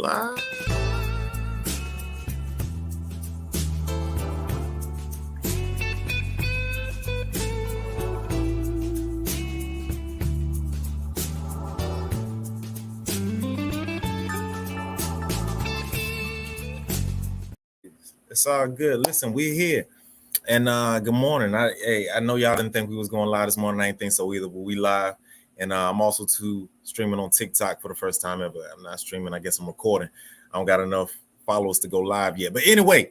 Live. It's all good. Listen, we're here. And good morning. I know y'all didn't think we was going live this morning. I ain't think so either, but we live. And I'm also streaming on TikTok for the first time ever. I'm not streaming. I guess I'm recording. I don't got enough followers to go live yet. But anyway,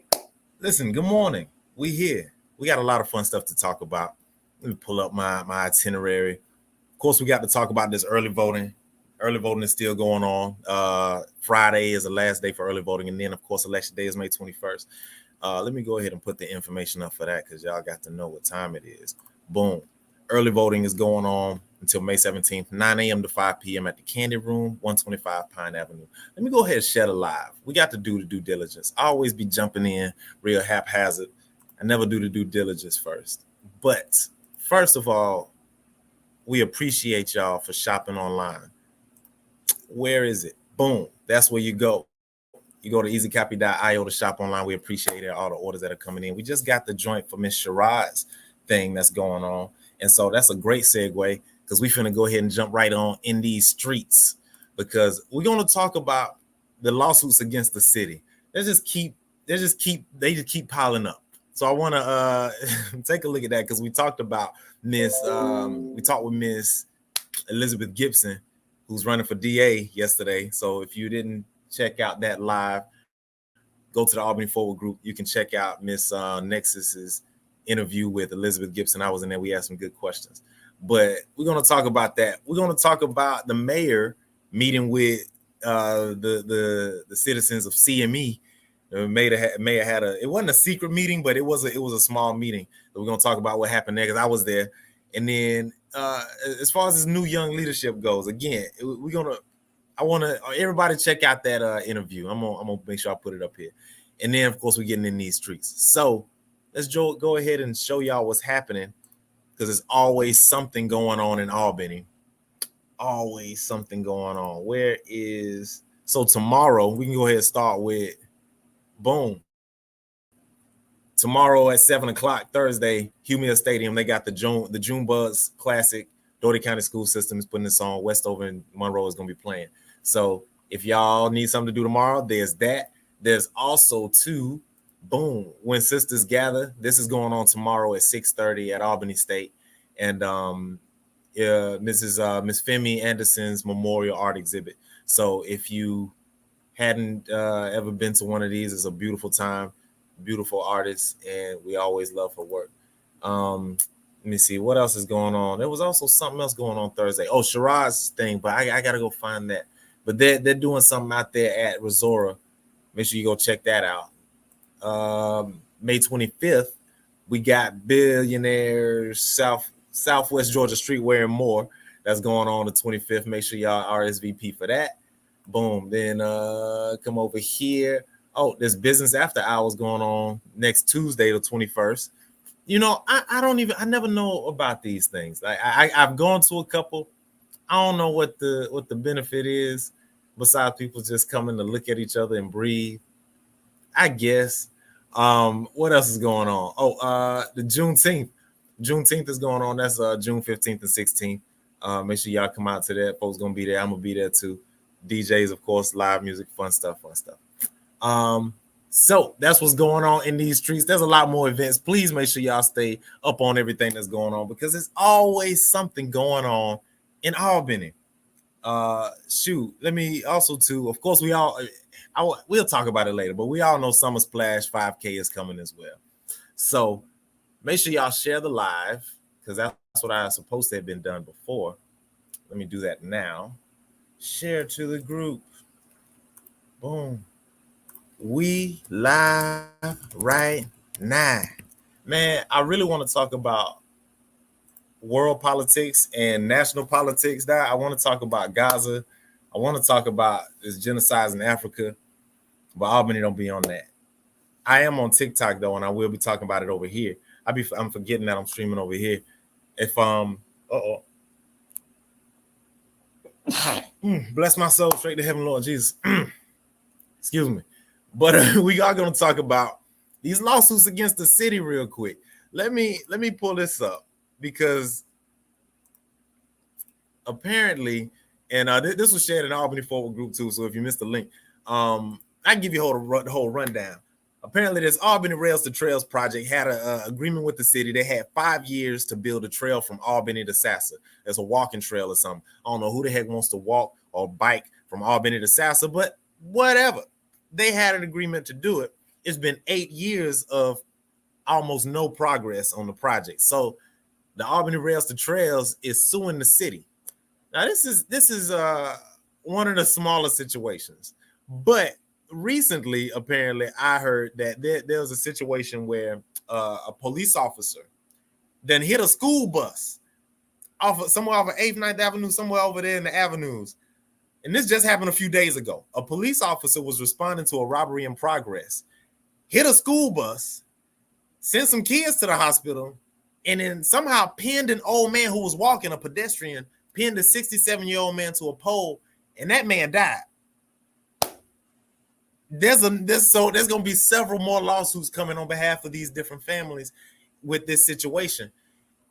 listen, good morning. We here. We got a lot of fun stuff to talk about. Let me pull up my itinerary. Of course, we got to talk about this early voting. Early voting is still going on. Friday is the last day for early voting. And then, of course, election day is May 21st. Let me go ahead and put the information up for that because y'all got to know what time it is. Boom. Early voting is going on until May 17th, 9 a.m. to 5 p.m. at the Candy Room, 125 Pine Avenue. Let me go ahead and share the live. We got to do the due diligence. I always be jumping in real haphazard. I never do the due diligence first. But first of all, we appreciate y'all for shopping online. Where is it? Boom. That's where you go. You go to easycopy.io to shop online. We appreciate it, all the orders that are coming in. We just got the joint for Miss Shiraz thing that's going on. And so that's a great segue because we finna go ahead and jump right on in these streets because we're going to talk about the lawsuits against the city. They just keep piling up. So I want to take a look at that because we talked about we talked with Miss Elizabeth Gibson, who's running for DA yesterday. So if you didn't check out that live, go to the Albany Forward group. You can check out Miss Nexus's interview with Elizabeth Gibson. I was in there. We asked some good questions. But we're going to talk about that. We're going to talk about the mayor meeting with the citizens of CME. Mayor had it wasn't a secret meeting, but it was a small meeting. So we're going to talk about what happened there because I was there. And then as far as this new young leadership goes, again, I want to everybody check out that interview. I'm gonna make sure I put it up here. And then, of course, we're getting in these streets. So let's go ahead and show y'all what's happening because there's always something going on in Albany. Always something going on. So tomorrow, we can go ahead and start with, boom. Tomorrow at 7 o'clock, Thursday, Humia Stadium, they got the June Buzz Classic. Doherty County School System is putting this on. Westover and Monroe is going to be playing. So if y'all need something to do tomorrow, there's that. There's also boom, When Sisters Gather. This is going on tomorrow at 6:30 at Albany State. And Miss Femi Anderson's Memorial Art Exhibit. So if you hadn't ever been to one of these, it's a beautiful time, beautiful artist, and we always love her work. Let me see what else is going on. There was also something else going on Thursday. Oh, Shiraz's thing, but I gotta go find that. But they're doing something out there at Resora. Make sure you go check that out. May 25th, we got Billionaires Southwest Georgia Streetwear and more. That's going on the 25th. Make sure y'all RSVP for that. Boom. Then come over here. Oh, there's Business After Hours going on next Tuesday, the 21st. You know, I never know about these things. Like I've gone to a couple. I don't know what the benefit is besides people just coming to look at each other and breathe. I guess. What else is going on? Oh, the Juneteenth. Juneteenth is going on. That's June 15th and 16th. Make sure y'all come out to that. Folks gonna be there. I'm gonna be there too. DJs, of course, live music, fun stuff. So that's what's going on in these streets. There's a lot more events. Please make sure y'all stay up on everything that's going on because there's always something going on in Albany. Let me also of course, we'll talk about it later, but we all know Summer Splash 5K is coming as well. So make sure y'all share the live because that's what I was supposed to have been done before. Let me do that now. Share to the group. Boom. We live right now. Man, I really want to talk about world politics and national politics. I want to talk about Gaza. I want to talk about this genocide in Africa, but Albany don't be on that. I am on TikTok though, and I will be talking about it over here. I'm forgetting that I'm streaming over here. If bless my soul straight to heaven, Lord Jesus. Excuse me. But we are going to talk about these lawsuits against the city real quick. Let me pull this up because apparently, and this was shared in the Albany Forward group too. So if you missed the link, I can give you the whole rundown. Apparently, this Albany Rails to Trails project had an agreement with the city. They had 5 years to build a trail from Albany to Sassa. There's a walking trail or something. I don't know who the heck wants to walk or bike from Albany to Sassa, but whatever. They had an agreement to do it. It's been 8 years of almost no progress on the project. So the Albany Rails to Trails is suing the city. Now, this is one of the smaller situations, but recently, apparently, I heard that there was a situation where a police officer then hit a school bus somewhere off of 8th, 9th Avenue, somewhere over there in the avenues. And this just happened a few days ago. A police officer was responding to a robbery in progress, hit a school bus, sent some kids to the hospital, and then somehow pinned an old man who was walking, a pedestrian, pinned a 67-year-old man to a pole, and that man died. There's going to be several more lawsuits coming on behalf of these different families with this situation.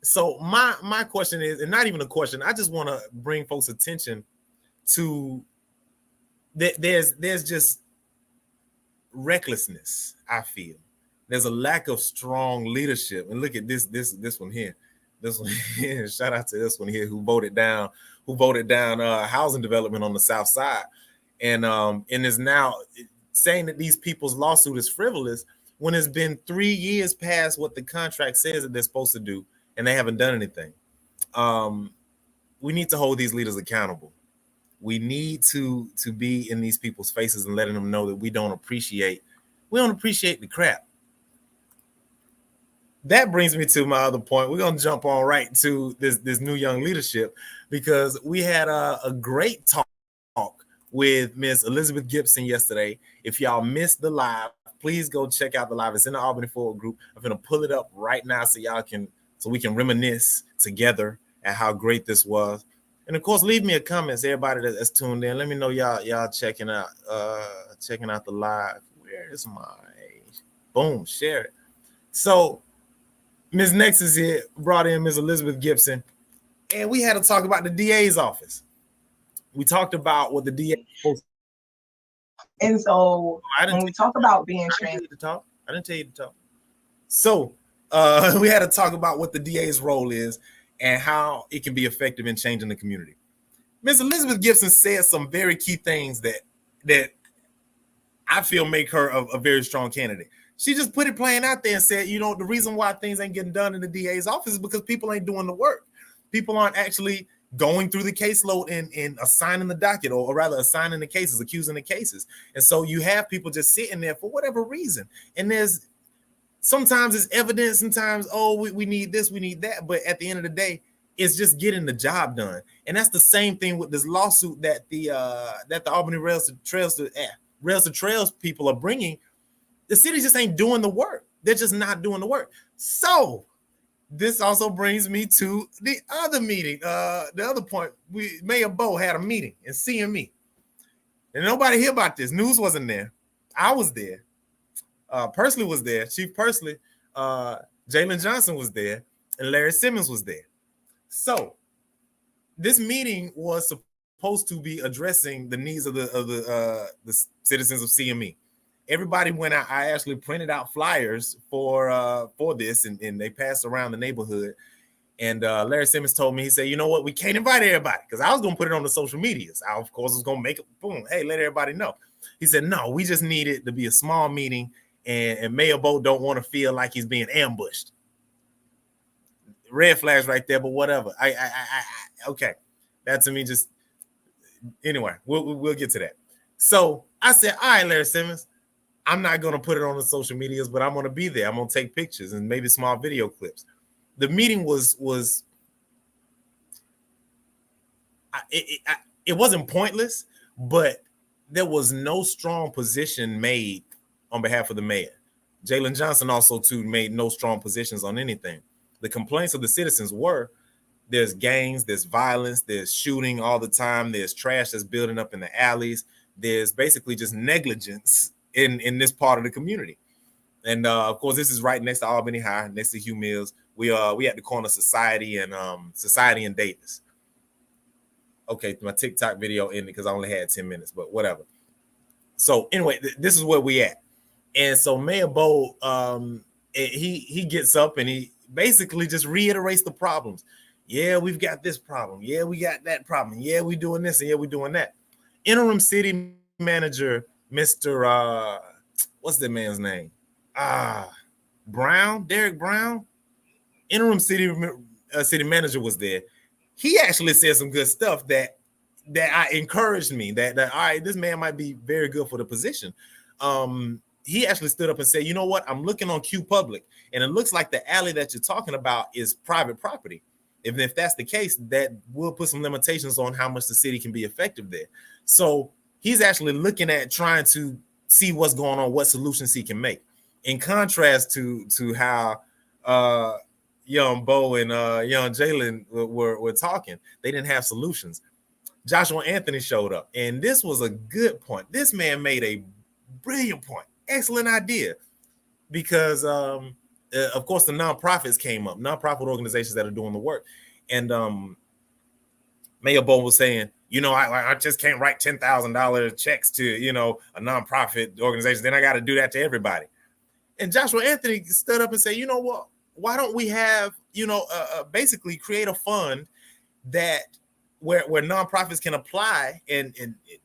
So my question is, and not even a question, I just want to bring folks' attention to that there's just recklessness. I feel there's a lack of strong leadership. And look at this one here. This one here, shout out to this one here who voted down housing development on the South Side, and is now saying that these people's lawsuit is frivolous when it's been 3 years past what the contract says that they're supposed to do, and they haven't done anything. We need to hold these leaders accountable. We need to be in these people's faces and letting them know that we don't appreciate the crap. That brings me to my other point. We're gonna jump on right to this new young leadership, because we had a great talk with Miss Elizabeth Gibson yesterday. If y'all missed the live, please go check out the live. It's in the Albany Forward group. I'm gonna pull it up right now so we can reminisce together at how great this was. And of course, leave me a comment, everybody that's tuned in. Let me know y'all checking out the live. Where is my boom? Share it. So Ms. Nexus here brought in Ms. Elizabeth Gibson, and we had to talk about the DA's office. We talked about what the DA is supposed to. And so when we talk about being transparent, I didn't tell you to talk. So we had to talk about what the DA's role is and how it can be effective in changing the community. Ms. Elizabeth Gibson said some very key things that I feel make her a very strong candidate. She just put it plain out there and said, the reason why things ain't getting done in the DA's office is because people ain't doing the work. People aren't actually going through the caseload and assigning the docket, or rather assigning the cases, accusing the cases. And so you have people just sitting there for whatever reason. And sometimes it's evidence, sometimes, we need this, we need that. But at the end of the day, it's just getting the job done. And that's the same thing with this lawsuit that the Albany Rails to Trails people are bringing. The city just ain't doing the work. They're just not doing the work. So this also brings me to the other meeting. The other point, Mayor Bo had a meeting in CME. And nobody hear about this. News wasn't there. I was there. Pursley was there. Chief Pursley. Jalen Johnson was there. And Larry Simmons was there. So this meeting was supposed to be addressing the needs of the citizens of CME. Everybody went out. I actually printed out flyers for this, and they passed around the neighborhood. And Larry Simmons told me, he said, you know what, we can't invite everybody, because I was going to put it on the social medias. I, of course, was going to make it, boom, hey, let everybody know. He said, no, we just need it to be a small meeting, and Mayor Bo don't want to feel like he's being ambushed. Red flags right there, but whatever. Okay. That to me just, anyway, we'll get to that. So I said, all right, Larry Simmons, I'm not going to put it on the social medias, but I'm going to be there. I'm going to take pictures and maybe small video clips. The meeting it wasn't pointless, but there was no strong position made on behalf of the mayor. Jalen Johnson also too made no strong positions on anything. The complaints of the citizens were there's gangs, there's violence, there's shooting all the time, there's trash that's building up in the alleys, there's basically just negligence in this part of the community. And of course, this is right next to Albany High, next to Hugh Mills. We at the corner of Society and Davis. Okay, my TikTok video ended because I only had 10 minutes, but whatever. So anyway, this is where we at. And so Mayor Bo, he gets up and he basically just reiterates the problems. Yeah, we've got this problem. Yeah, we got that problem. Yeah, we doing this and yeah, we doing that. Interim city manager, Mr. What's that man's name? Brown, Derek Brown. Interim city manager was there. He actually said some good stuff that encouraged me that all right, this man might be very good for the position. He actually stood up and said, you know what? I'm looking on Q Public, and it looks like the alley that you're talking about is private property. If that's the case, that will put some limitations on how much the city can be effective there. So he's actually looking at trying to see what's going on, what solutions he can make. In contrast to how young Bo and young Jalen were talking, they didn't have solutions. Joshua Anthony showed up, and this was a good point. This man made a brilliant point, excellent idea, because of course the nonprofits came up, nonprofit organizations that are doing the work, and Mayor Bo was saying, you know, I just can't write $10,000 checks to, you know, a nonprofit organization. Then I got to do that to everybody. And Joshua Anthony stood up and said, you know what? Why don't we have, you know, basically create a fund that where nonprofits can apply and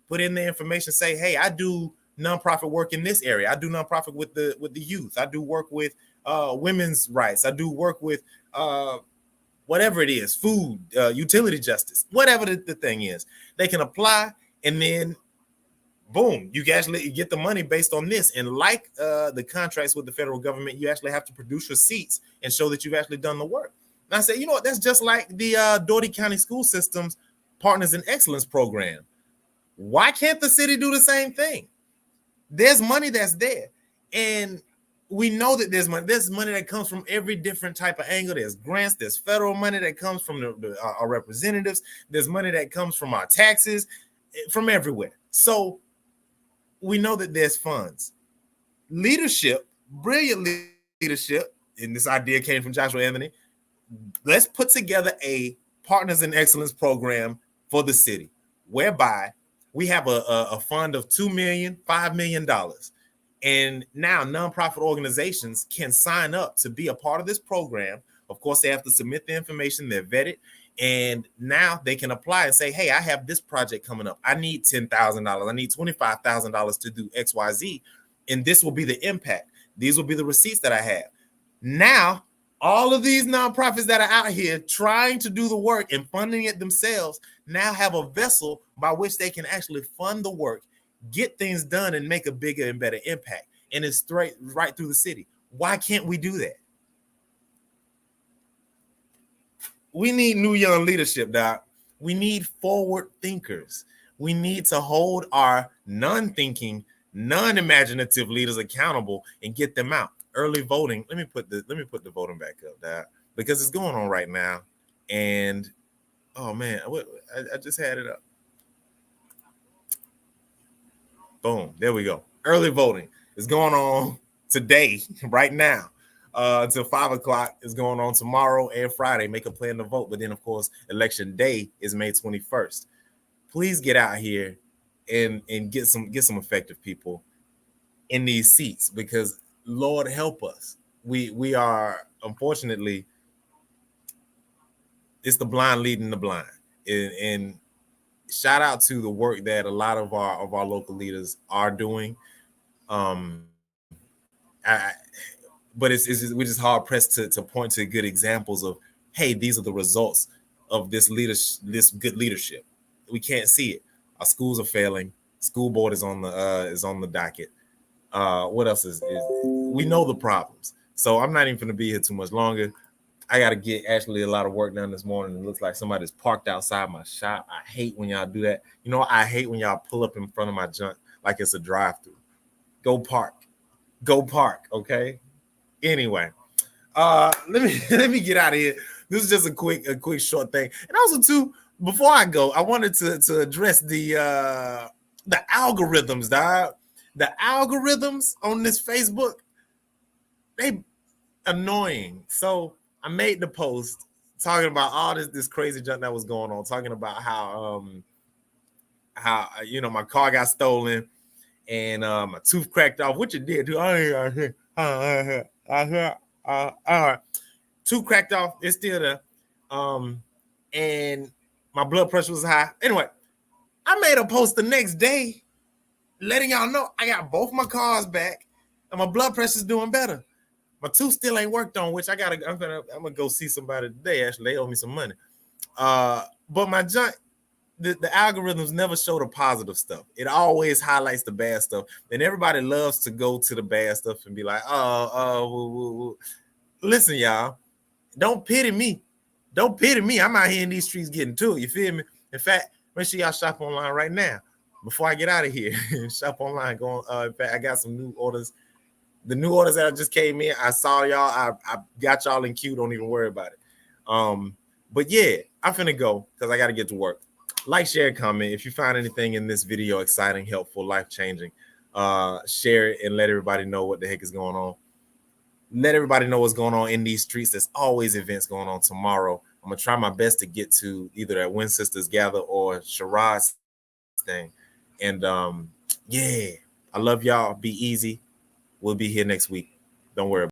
put in their information, say, hey, I do nonprofit work in this area. I do nonprofit with the youth. I do work with women's rights. I do work with whatever it is, food, utility justice, whatever the thing is. They can apply, and then boom, you can actually get the money based on this. And like the contracts with the federal government, you actually have to produce receipts and show that you've actually done the work. And I said, you know what? That's just like the Doherty County School System's Partners in Excellence program. Why can't the city do the same thing? There's money that's there. And we know that there's money. There's money that comes from every different type of angle. There's grants. There's federal money that comes from our representatives. There's money that comes from our taxes, from everywhere. So we know that there's funds. Leadership, brilliant leadership, and this idea came from Joshua Anthony. Let's put together a Partners in Excellence program for the city, whereby we have a fund of $2 million, $5 million. And now nonprofit organizations can sign up to be a part of this program. Of course, they have to submit the information, they're vetted, and now they can apply and say, hey, I have this project coming up. I need $10,000. I need $25,000 to do XYZ. And this will be the impact. These will be the receipts that I have. Now, all of these nonprofits that are out here trying to do the work and funding it themselves now have a vessel by which they can actually fund the work, get things done, and make a bigger and better impact. And it's straight right through the city. Why can't we do that? We need new young leadership, Doc. We need forward thinkers. We need to hold our non-thinking, non-imaginative leaders accountable and get them out. Early voting. Let me put the voting back up, Doc, because it's going on right now. And oh man, I just had it up. Boom, there we go. Early voting is going on today, right now, until 5 o'clock. Is going on tomorrow and Friday. Make a plan to vote. But then, of course, election day is May 21st. Please get out here and get some effective people in these seats, because Lord help us. We are, unfortunately, it's the blind leading the blind. And shout out to the work that a lot of our local leaders are doing. But we're just hard pressed to point to good examples of, hey, these are the results of this good leadership. We can't see it. Our schools are failing. School board is on the docket. What else is we know the problems. So I'm not even going to be here too much longer. I got to get actually a lot of work done this morning. It looks like somebody's parked outside my shop. I hate when y'all do that. You know, I hate when y'all pull up in front of my junk like it's a drive-through. Go park, okay? Anyway, let me get out of here. This is just a quick short thing. And also too, before I go, I wanted to address the the algorithms, dog. The algorithms on this Facebook, they annoying. So I made the post talking about all this crazy junk that was going on, talking about how my car got stolen and my tooth cracked off, which it did too. Tooth cracked off. It's still there. And my blood pressure was high. Anyway, I made a post the next day letting y'all know I got both my cars back and my blood pressure's doing better. My tooth still ain't worked on, which I'm gonna go see somebody today. Actually, they owe me some money. But my junk, the algorithms never show the positive stuff. It always highlights the bad stuff. And everybody loves to go to the bad stuff and be like, listen, y'all, don't pity me. Don't pity me. I'm out here in these streets getting to it. You feel me? In fact, make sure y'all shop online right now. Before I get out of here, shop online. In fact, I got some new orders. The new orders that I just came in, I saw y'all. I got y'all in queue. Don't even worry about it. But yeah, I'm finna go because I got to get to work. Like, share, comment. If you find anything in this video exciting, helpful, life-changing, share it and let everybody know what the heck is going on. Let everybody know what's going on in these streets. There's always events going on tomorrow. I'm going to try my best to get to either that Win Sisters Gather or Sharad's thing. And yeah, I love y'all. Be easy. We'll be here next week. Don't worry about it.